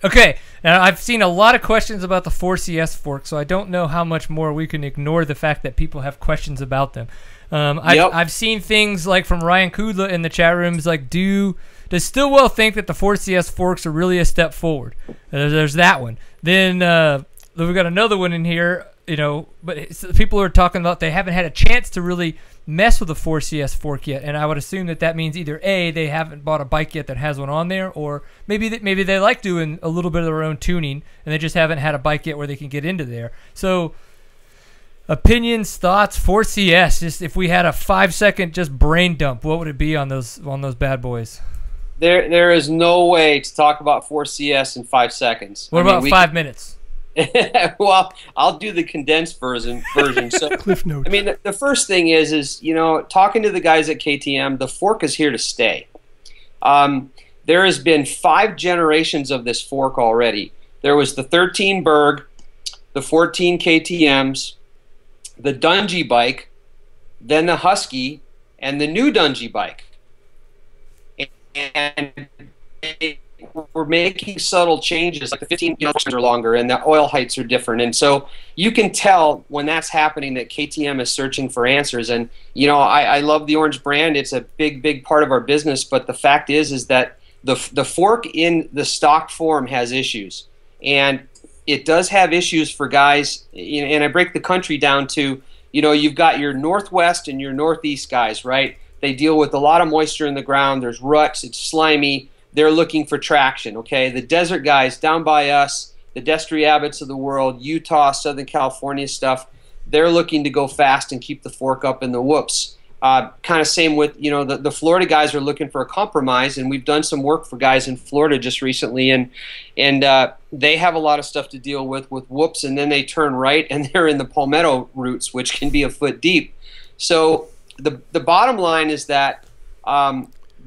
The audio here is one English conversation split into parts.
Okay, now I've seen a lot of questions about the 4CS fork, so I don't know how much more we can ignore the fact that people have questions about them. I've seen things like from Ryan Kudla in the chat rooms like, does Stillwell think that the 4CS forks are really a step forward? There's that one. Then we've got another one in here, but people are talking about they haven't had a chance to really mess with a 4CS fork yet, and I would assume that means either A, they haven't bought a bike yet that has one on there, or maybe they like doing a little bit of their own tuning, and they just haven't had a bike yet where they can get into there. So, opinions, thoughts, 4CS. Just if we had a 5-second just brain dump, what would it be on those bad boys? There is no way to talk about 4CS in 5 seconds. What about 5 minutes? Well, I'll do the condensed version. So, Cliff note. I mean, the first thing is talking to the guys at KTM, the fork is here to stay. There has been 5 generations of this fork already. There was the 13 Berg, the 14 KTMs, the Dungey bike, then the Husky, and the new Dungey bike. And we're making subtle changes, like the 15 are longer and the oil heights are different, and so you can tell when that's happening that KTM is searching for answers. And I love the orange brand; it's a big part of our business. But the fact is that the fork in the stock form has issues, and it does have issues for guys. And I break the country down to you've got your northwest and your northeast guys, right? They deal with a lot of moisture in the ground. There's ruts. It's slimy. They're looking for traction, okay? The desert guys down by us, the Destry Abbotts of the world, Utah, Southern California stuff, they're looking to go fast and keep the fork up in the whoops. Kind of same with, the Florida guys are looking for a compromise, and we've done some work for guys in Florida just recently, and they have a lot of stuff to deal with whoops, and then they turn right, and they're in the palmetto roots, which can be a foot deep. So the bottom line is that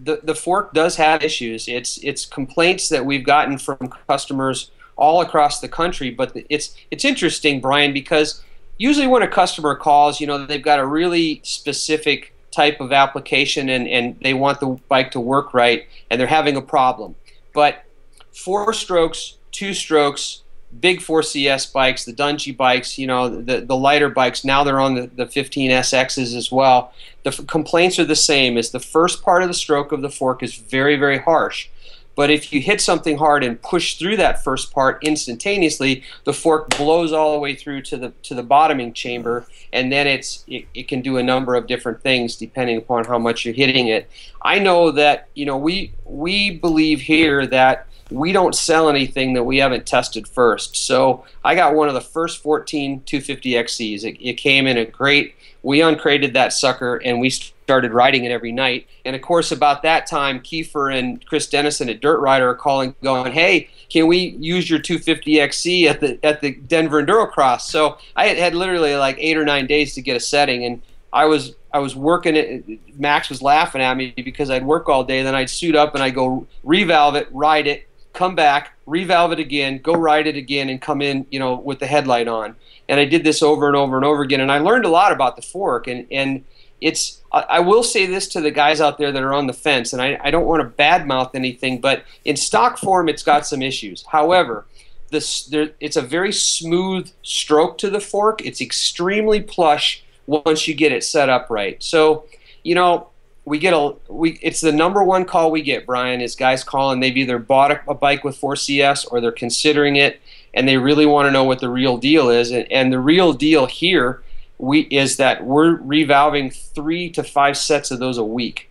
the fork does have issues. It's complaints that we've gotten from customers all across the country. But it's interesting, Brian, because usually when a customer calls, they've got a really specific type of application and they want the bike to work right, and they're having a problem. But 4 strokes, 2 strokes, big 4CS bikes, the Dungey bikes, the lighter bikes, now they're on the 15 SXs as well. The complaints are the same. Is the first part of the stroke of the fork is very, very harsh. But if you hit something hard and push through that first part instantaneously, the fork blows all the way through to the bottoming chamber, and then it can do a number of different things depending upon how much you're hitting it. I know that we believe here that we don't sell anything that we haven't tested first. So I got one of the first 14 250XCs. It came in a crate. We uncrated that sucker and we started riding it every night. And of course, about that time, Kiefer and Chris Dennison at Dirt Rider are calling, going, "Hey, can we use your 250XC at the Denver Endurocross?" So I had literally like 8 or 9 days to get a setting, and I was working it. Max was laughing at me because I'd work all day, then I'd suit up and I'd go revalve it, ride it, come back, revalve it again, go ride it again, and come in, with the headlight on. And I did this over and over and over again, and I learned a lot about the fork. And it's, I will say this to the guys out there that are on the fence, and I don't want to badmouth anything, but in stock form, it's got some issues. However, it's a very smooth stroke to the fork. It's extremely plush once you get it set up right. So, it's the #1 call we get, Brian, is guys calling. They've either bought a bike with 4CS or they're considering it, and they really want to know what the real deal is. And the real deal here is that we're revalving 3 to 5 sets of those a week.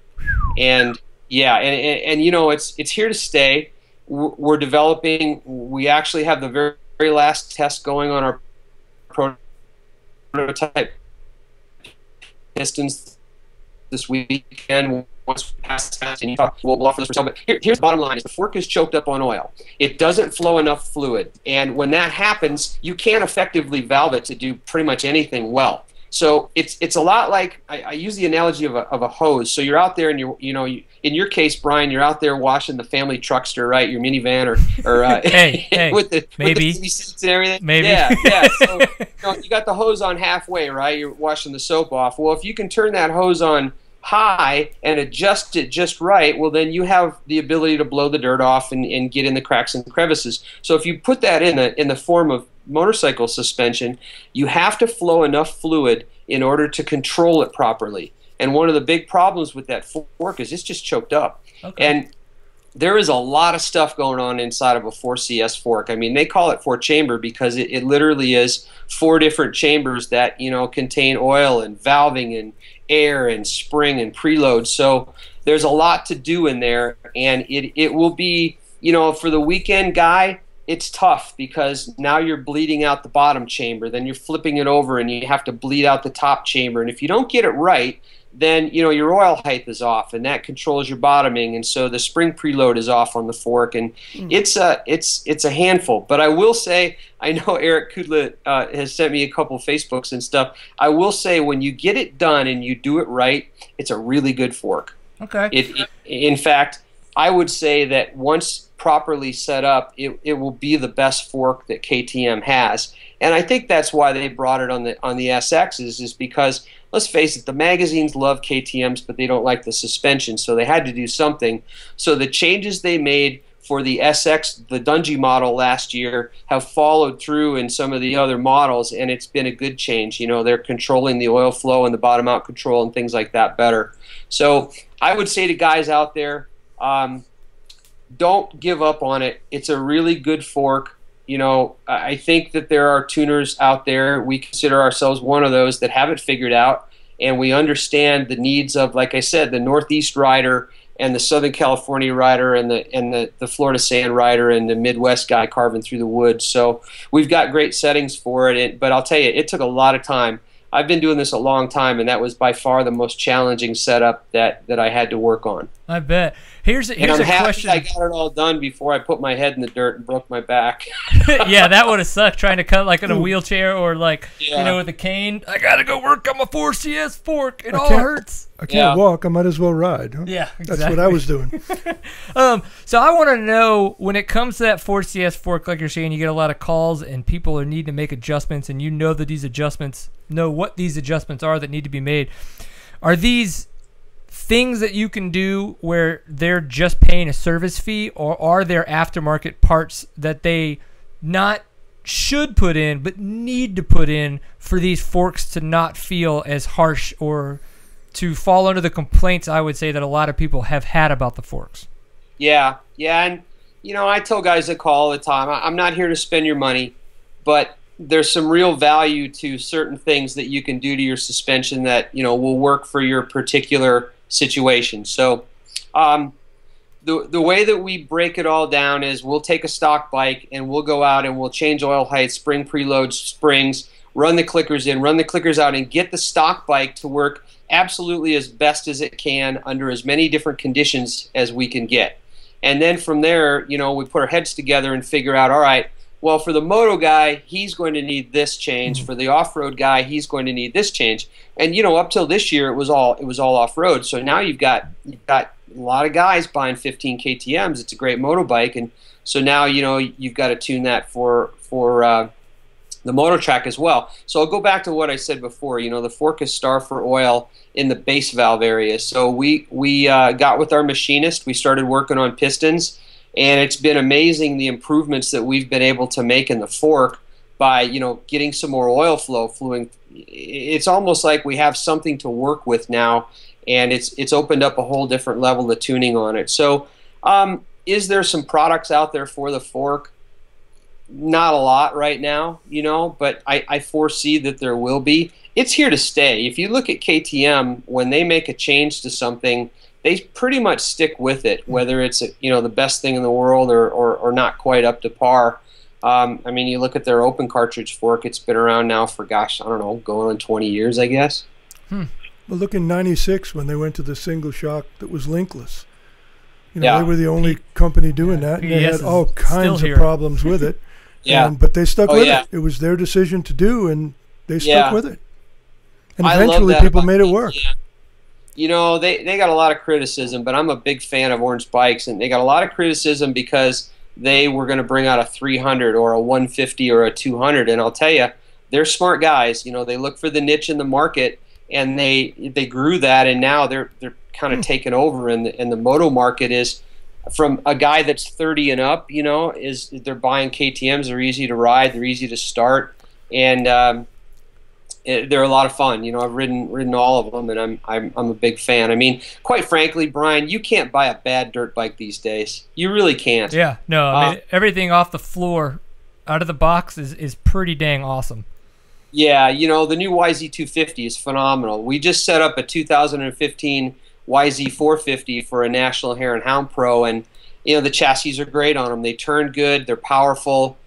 And yeah, and it's here to stay. We're developing. We actually have the very last test going on our prototype pistons this weekend. Once we pass the test, and we'll offer this for sale. But here's the bottom line: is the fork is choked up on oil. It doesn't flow enough fluid, and when that happens, you can't effectively valve it to do pretty much anything well. So it's a lot like, I use the analogy of a hose. So you're out there, and in your case, Brian, you're out there washing the family truckster, right? Your minivan, or hey, with the maybe TV seats and everything. Maybe. Yeah. So you got the hose on halfway, right? You're washing the soap off. Well, if you can turn that hose on high and adjust it just right, well, then you have the ability to blow the dirt off and get in the cracks and crevices. So if you put that in the form of motorcycle suspension, you have to flow enough fluid in order to control it properly. And one of the big problems with that fork is it's just choked up. Okay. And there is a lot of stuff going on inside of a 4CS fork. I mean, they call it 4-chamber because it literally is 4 different chambers that, you know, contain oil and valving and air and spring and preload. So there's a lot to do in there, and it will be, you know, for the weekend guy, it's tough because now you're bleeding out the bottom chamber, then you're flipping it over and you have to bleed out the top chamber. And if you don't get it right, then, you know, your oil height is off, and that controls your bottoming, and so the spring preload is off on the fork, and it's a handful. But I will say, I know Eric Kudla has sent me a couple Facebooks and stuff. I will say, when you get it done and you do it right, it's a really good fork. Okay. In fact, I would say that once properly set up, it will be the best fork that KTM has. And I think that's why they brought it on the SXs, is because, let's face it, the magazines love KTMs, but they don't like the suspension, so they had to do something. So the changes they made for the SX, the Dungey model last year, have followed through in some of the other models, and it's been a good change. You know, they're controlling the oil flow and the bottom out control and things like that better. So I would say to guys out there, don't give up on it. It's a really good fork. You know, I think that there are tuners out there, we consider ourselves one of those, that have it figured out, and we understand the needs of, like I said, the Northeast rider and the Southern California rider and the Florida sand rider and the Midwest guy carving through the woods. So we've got great settings for it, but I'll tell you, it took a lot of time. I've been doing this a long time, and that was by far the most challenging setup that I had to work on. I bet. Here's a question. I got it all done before I put my head in the dirt and broke my back. Yeah, that would have sucked, trying to cut like in a wheelchair or like, you know, with a cane. I got to go work on my 4CS fork. It all hurts. I can't walk. I might as well ride. Huh? Yeah, exactly. That's what I was doing. So I want to know, when it comes to that 4CS fork, like you're saying, you get a lot of calls and people are needing to make adjustments, and you know that these adjustments, know what these adjustments are that need to be made. Are these things that you can do where they're just paying a service fee, or are there aftermarket parts that they not should put in but need to put in for these forks to not feel as harsh or to fall under the complaints, I would say, that a lot of people have had about the forks? Yeah, and you know, I tell guys that call all the time, I'm not here to spend your money, but there's some real value to certain things that you can do to your suspension that, you know, will work for your particular situation. So the way that we break it all down is, we'll take a stock bike and we'll go out and we'll change oil height, spring preload, springs, run the clickers in, run the clickers out, and get the stock bike to work absolutely as best as it can under as many different conditions as we can get. And then from there, you know, we put our heads together and figure out, all right, well, for the moto guy, he's going to need this change. For the off-road guy, he's going to need this change. And you know, up till this year, it was all off-road. So now you've got a lot of guys buying 15 KTMs. It's a great motorbike, and so now, you know, you've got to tune that for the motor track as well. So I'll go back to what I said before. You know, the fork is star for oil in the base valve area. So we got with our machinist. We started working on pistons. And it's been amazing the improvements that we've been able to make in the fork by, you know, getting some more oil flow flowing. It's almost like we have something to work with now, and it's opened up a whole different level of tuning on it. So is there some products out there for the fork? Not a lot right now, you know, but I foresee that there will be. It's here to stay. If you look at KTM, when they make a change to something, they pretty much stick with it, whether it's, you know, the best thing in the world or not quite up to par. I mean, you look at their open cartridge fork; it's been around now for, gosh, I don't know, going on 20 years, I guess. Well, look in '96 when they went to the single shock that was linkless. You know, they were the only company doing that, and they had all kinds of problems with it. But they stuck with it. It was their decision to do, and they stuck with it. And eventually, people made it work. You know, they got a lot of criticism, but I'm a big fan of Orange Bikes, and they got a lot of criticism because they were going to bring out a 300 or a 150 or a 200, and I'll tell you, they're smart guys. You know, they look for the niche in the market, and they grew that, and now they're kind of taken over, and the moto market is from a guy that's 30 and up, you know, they're buying KTMs. They're easy to ride, they're easy to start, and they're a lot of fun. You know, I've ridden all of them, and I'm a big fan. I mean, quite frankly, Brian, you can't buy a bad dirt bike these days. You really can't. Yeah, no, I mean, everything off the floor, out of the box is pretty dang awesome. Yeah, you know, the new YZ250 is phenomenal. We just set up a 2015 YZ450 for a National Hare and Hound Pro, and you know, the chassis are great on them. They turn good, they're powerful,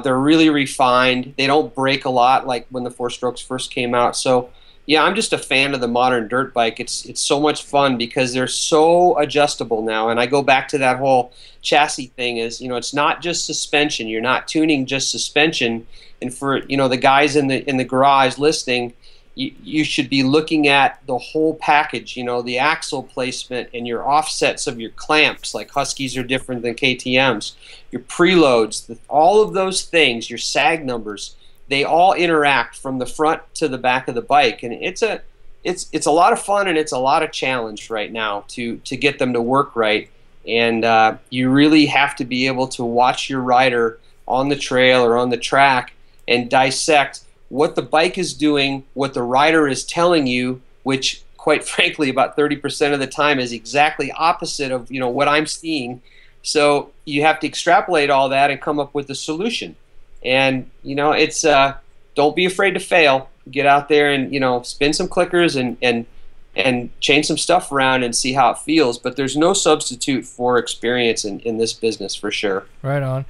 they're really refined. They don't break a lot like when the 4-strokes first came out. So yeah, I'm just a fan of the modern dirt bike. It's so much fun because they're so adjustable now. And I go back to that whole chassis thing is, you know, it's not just suspension. You're not tuning just suspension. And for, you know, the guys in the garage listening, you should be looking at the whole package, you know, the axle placement and your offsets of your clamps, like Huskies are different than KTMs, your preloads, all of those things, your sag numbers, they all interact from the front to the back of the bike. And it's a lot of fun, and it's a lot of challenge right now to get them to work right. And you really have to be able to watch your rider on the trail or on the track and dissect what the bike is doing, what the rider is telling you, which quite frankly about 30% of the time is exactly opposite of, you know, what I'm seeing. So you have to extrapolate all that and come up with a solution. And you know, it's don't be afraid to fail. Get out there and, you know, spin some clickers and change some stuff around and see how it feels. But there's no substitute for experience in this business, for sure. Right on.